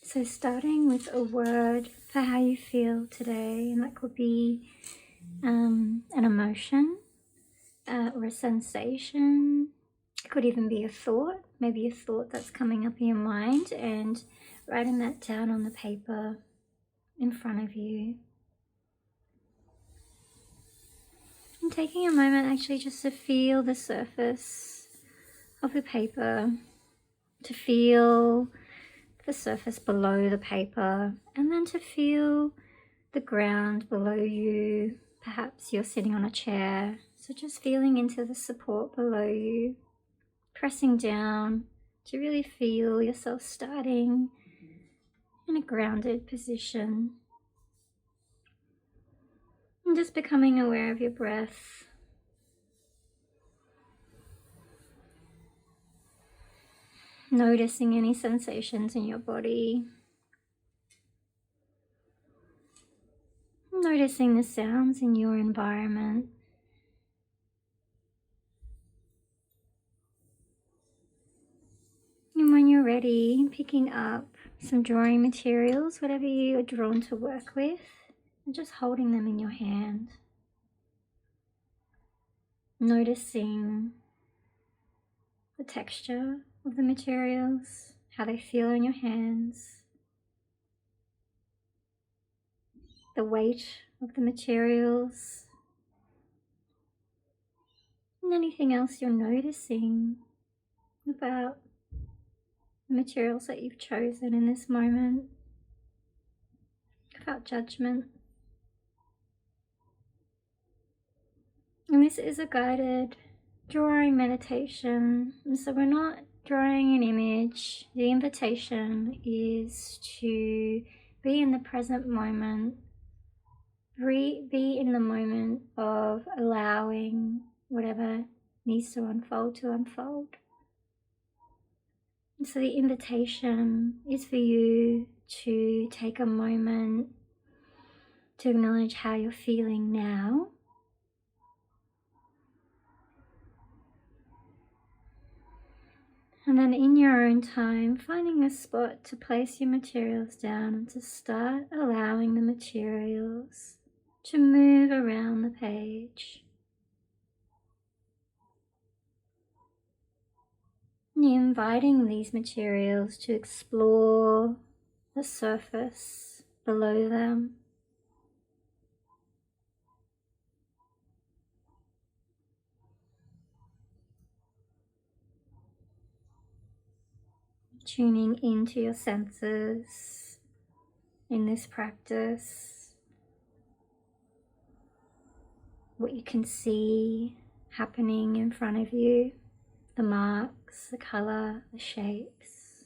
So starting with a word for how you feel today, and that could be an emotion or a sensation. It could even be a thought, maybe a thought that's coming up in your mind, and writing that down on the paper in front of you. And taking a moment actually just to feel the surface of the paper, to feel the surface below the paper, and then to feel the ground below you. Perhaps you're sitting on a chair, so just feeling into the support below you, pressing down to really feel yourself starting in a grounded position. And just becoming aware of your breath. Noticing any sensations in your body. Noticing the sounds in your environment. And when you're ready, picking up some drawing materials, whatever you are drawn to work with, and just holding them in your hand. Noticing the texture of the materials, how they feel in your hands, the weight of the materials, and anything else you're noticing about the materials that you've chosen in this moment, without judgment. And this is a guided drawing meditation, and so we're not drawing an image. The invitation is to be in the present moment, be in the moment of allowing whatever needs to unfold. And so the invitation is for you to take a moment to acknowledge how you're feeling now. And then in your own time, finding a spot to place your materials down and to start allowing the materials to move around the page. And you're inviting these materials to explore the surface below them. Tuning into your senses in this practice, what you can see happening in front of you, the marks, the color, the shapes.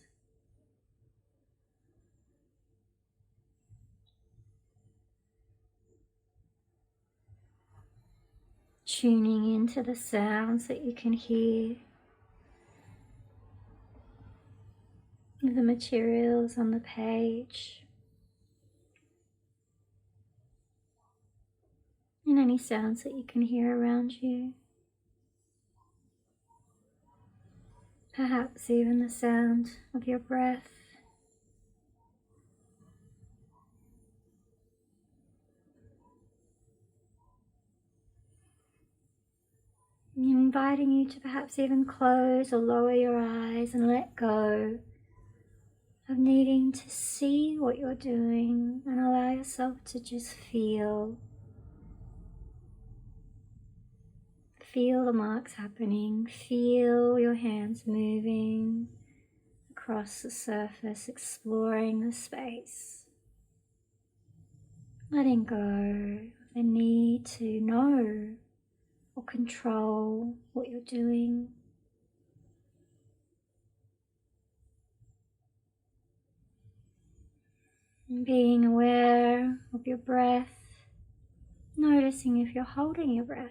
Tuning into the sounds that you can hear, the materials on the page, and any sounds that you can hear around you. Perhaps even the sound of your breath. Inviting you to perhaps even close or lower your eyes and let go of needing to see what you're doing, and allow yourself to just feel. Feel the marks happening, feel your hands moving across the surface, exploring the space. Letting go of the need to know or control what you're doing. And being aware of your breath, noticing if you're holding your breath.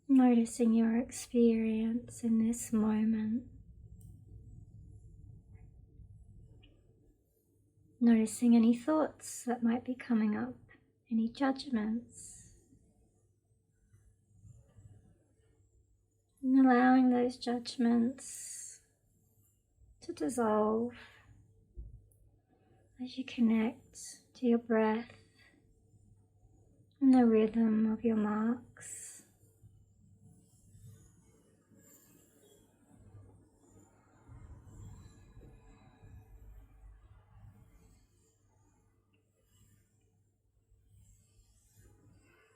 Noticing your experience in this moment. Noticing any thoughts that might be coming up, any judgments. And allowing those judgments to dissolve as you connect to your breath and the rhythm of your marks.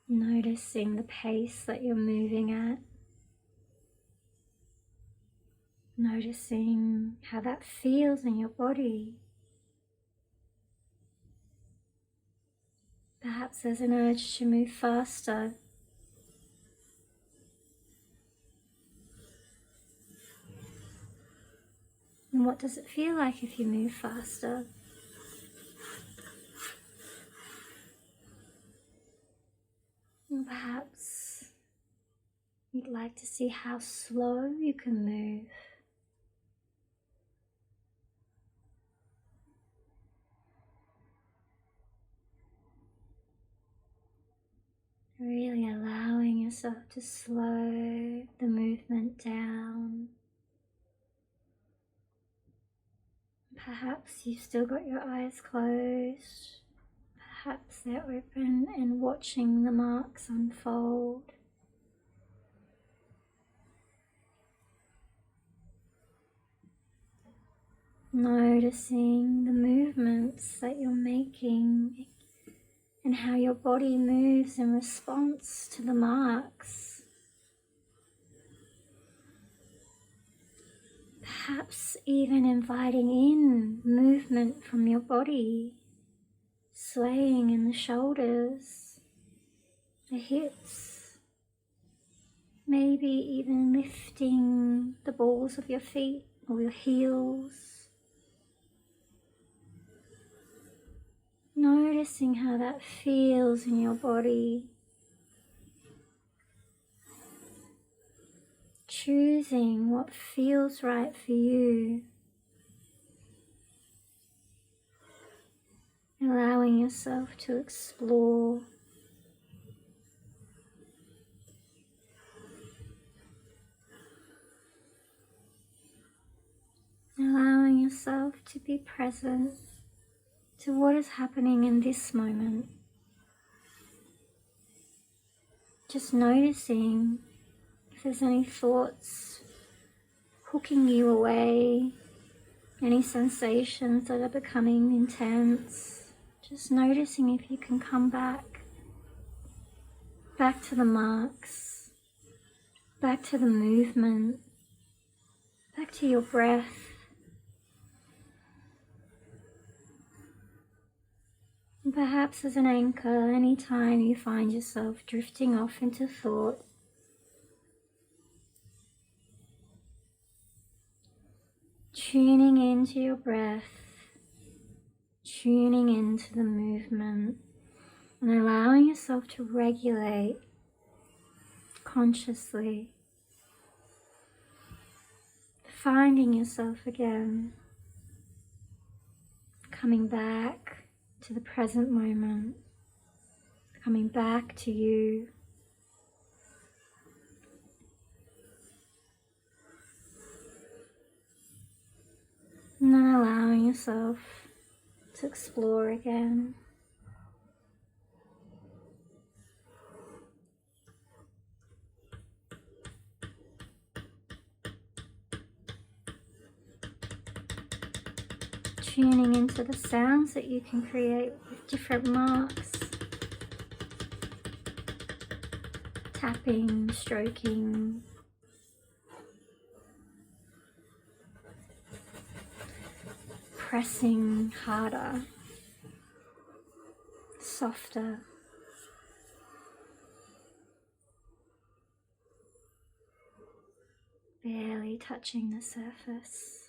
Noticing the pace that you're moving at. Noticing how that feels in your body. Perhaps there's an urge to move faster. And what does it feel like if you move faster? And perhaps you'd like to see how slow you can move. Really allowing yourself to slow the movement down. Perhaps you've still got your eyes closed. Perhaps they're open and watching the marks unfold. Noticing the movements that you're making and how your body moves in response to the marks. Perhaps even inviting in movement from your body, swaying in the shoulders, the hips, maybe even lifting the balls of your feet or your heels. Noticing how that feels in your body. Choosing what feels right for you. Allowing yourself to explore. Allowing yourself to be present to what is happening in this moment. Just noticing if there's any thoughts hooking you away, any sensations that are becoming intense. Just noticing if you can come back to the marks, back to the movement, back to your breath. And perhaps as an anchor, anytime you find yourself drifting off into thought, tuning into your breath, tuning into the movement, and allowing yourself to regulate consciously, finding yourself again, coming back to the present moment, coming back to you. And then allowing yourself to explore again. Tuning into the sounds that you can create with different marks. Tapping, stroking. Pressing harder. Softer. Barely touching the surface.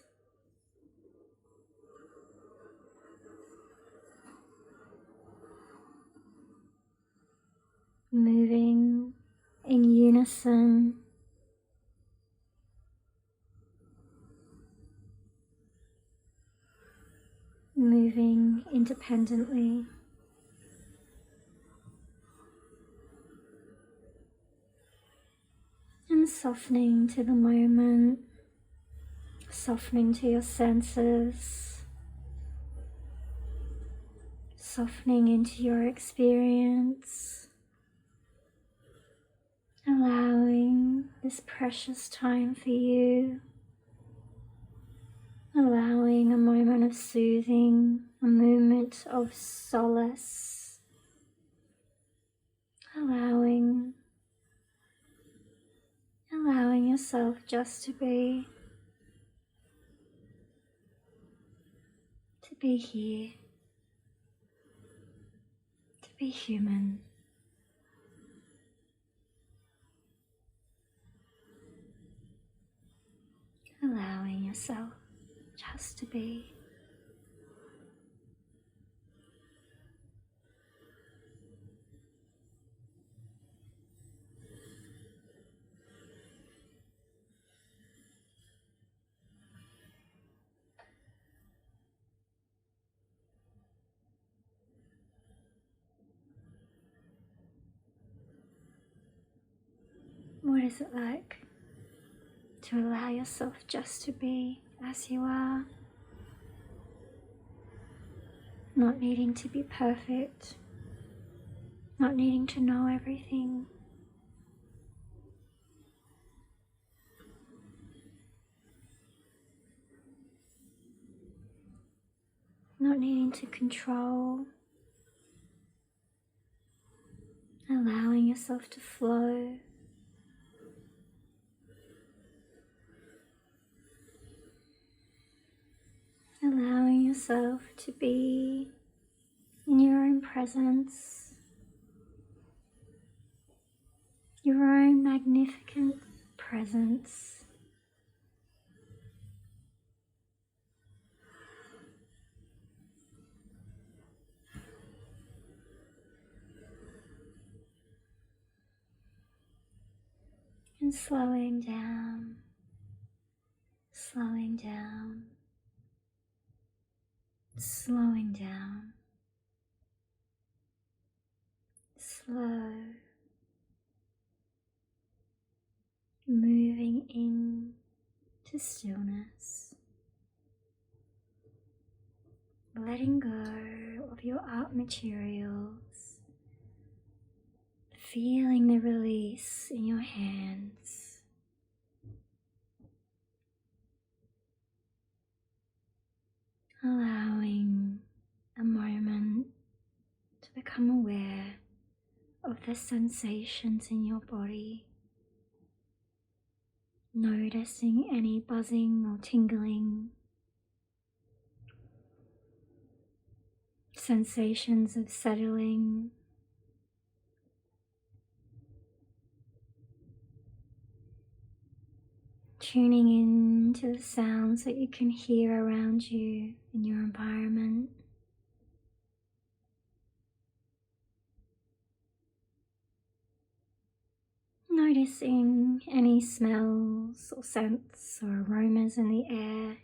Moving in unison. Moving independently. And And softening to the moment, softening to your senses, softening into your experience, allowing this precious time for you, allowing a moment of soothing, a moment of solace, allowing yourself just to be here, to be human. Allowing yourself just to be. What is it like to allow yourself just to be as you are? Not needing to be perfect, not needing to know everything. Not needing to control, allowing yourself to flow. Allowing yourself to be in your own presence, your own magnificent presence. And slowing down, slowing down, slowing down, slow, moving in to stillness, letting go of your art materials, feeling the release in your hands. Allowing a moment to become aware of the sensations in your body, noticing any buzzing or tingling, sensations of settling, tuning in to the sounds that you can hear around you in your environment. Noticing any smells or scents or aromas in the air.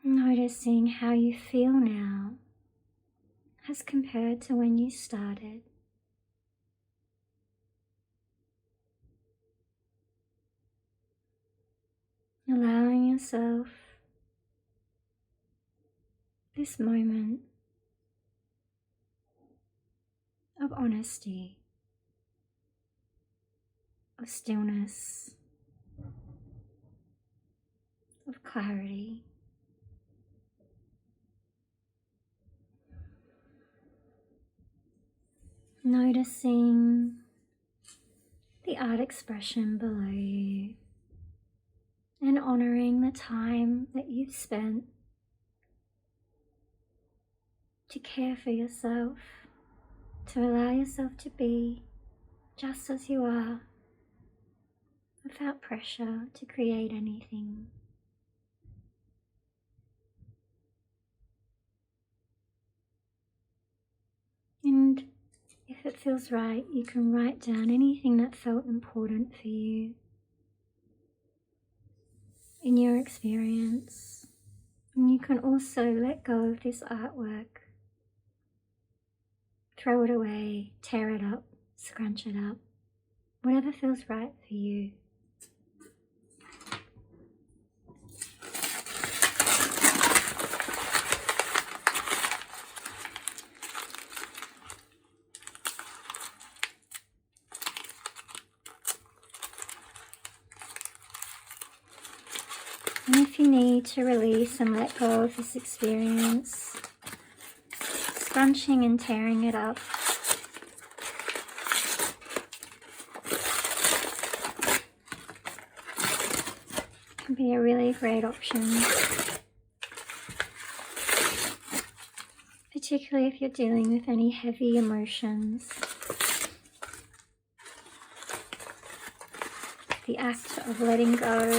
Noticing how you feel now as compared to when you started. Allowing yourself this moment of honesty, of stillness, of clarity. Noticing the art expression below you and honoring the time that you've spent to care for yourself, to allow yourself to be just as you are, without pressure to create anything. And if it feels right, you can write down anything that felt important for you in your experience. And you can also let go of this artwork throw it away, tear it up, scrunch it up, whatever feels right for you. And if you need to release and let go of this experience, scrunching and tearing it up can be a really great option, particularly if you're dealing with any heavy emotions. The act of letting go,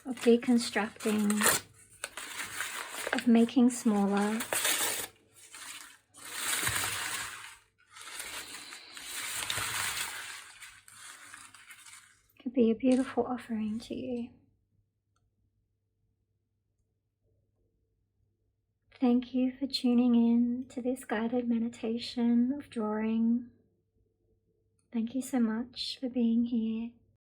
of deconstructing, of making smaller, could be a beautiful offering to you. Thank you for tuning in to this guided meditation of drawing. Thank you so much for being here.